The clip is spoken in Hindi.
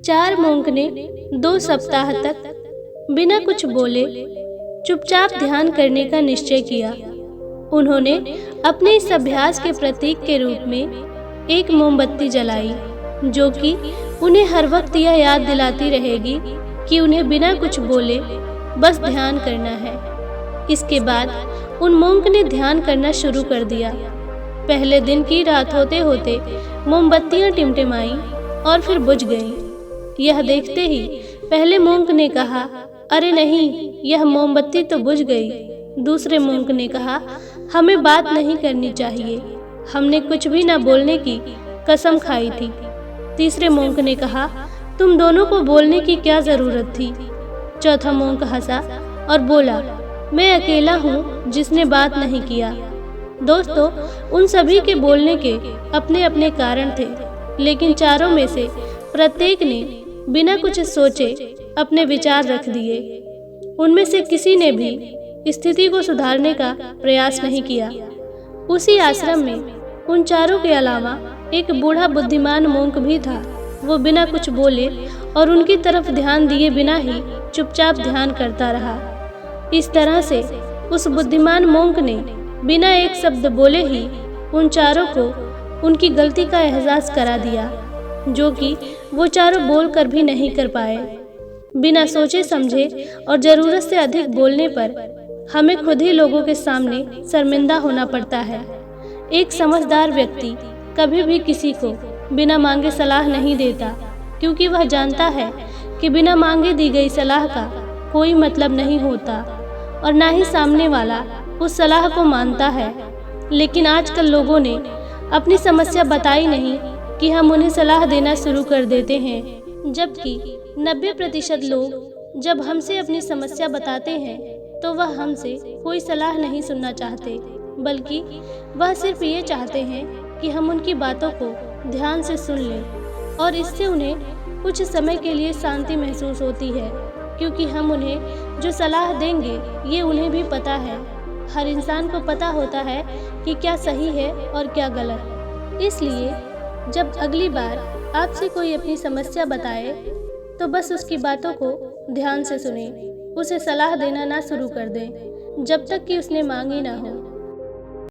4 मोंक ने 2 सप्ताह तक बिना कुछ बोले चुपचाप ध्यान करने का निश्चय किया। उन्होंने अपने इस अभ्यास के प्रतीक के रूप में एक मोमबत्ती जलाई, जो कि उन्हें हर वक्त यह याद दिलाती रहेगी कि उन्हें बिना कुछ बोले बस ध्यान करना है। इसके बाद उन मोंक ने ध्यान करना शुरू कर दिया। पहले दिन की रात होते होते मोमबत्तियां टिमटिमाई और फिर बुझ गईं। यह देखते ही पहले मोंक ने कहा, अरे नहीं, यह मोमबत्ती तो बुझ गई। दूसरे मोंक ने कहा, हमें बात नहीं करनी चाहिए, हमने कुछ भी न बोलने की कसम खाई थी। तीसरे मोंक ने कहा, तुम दोनों को बोलने की क्या जरूरत थी। चौथा मोंक हंसा और बोला, मैं अकेला हूँ जिसने बात नहीं किया। दोस्तों, उन सभी के बोलने के अपने अपने कारण थे, लेकिन चारों में से प्रत्येक ने बिना कुछ सोचे अपने विचार रख दिए। उनमें से किसी ने भी स्थिति को सुधारने का प्रयास नहीं किया। उसी आश्रम में उन चारों के अलावा एक बूढ़ा बुद्धिमान मोंक भी था। वो बिना कुछ बोले और उनकी तरफ ध्यान दिए बिना ही चुपचाप ध्यान करता रहा। इस तरह से उस बुद्धिमान मोंक ने बिना एक शब्द बोले ही उन चारों को उनकी गलती का एहसास करा दिया, जो कि वो चारों बोलकर भी नहीं कर पाए। बिना सोचे समझे और ज़रूरत से अधिक बोलने पर हमें खुद ही लोगों के सामने शर्मिंदा होना पड़ता है। एक समझदार व्यक्ति कभी भी किसी को बिना मांगे सलाह नहीं देता, क्योंकि वह जानता है कि बिना मांगे दी गई सलाह का कोई मतलब नहीं होता और ना ही सामने वाला उस सलाह को मानता है। लेकिन आजकल लोगों ने अपनी समस्या बताई नहीं कि हम उन्हें सलाह देना शुरू कर देते हैं, जबकि 90% लोग जब हमसे अपनी समस्या बताते हैं तो वह हमसे कोई सलाह नहीं सुनना चाहते, बल्कि वह सिर्फ ये चाहते हैं कि हम उनकी बातों को ध्यान से सुन लें और इससे उन्हें कुछ समय के लिए शांति महसूस होती है, क्योंकि हम उन्हें जो सलाह देंगे ये उन्हें भी पता है। हर इंसान को पता होता है कि क्या सही है और क्या गलत। इसलिए जब अगली बार आपसे कोई अपनी समस्या बताए तो बस उसकी बातों को ध्यान से सुनें, उसे सलाह देना ना शुरू कर दें जब तक कि उसने मांगी ना हो।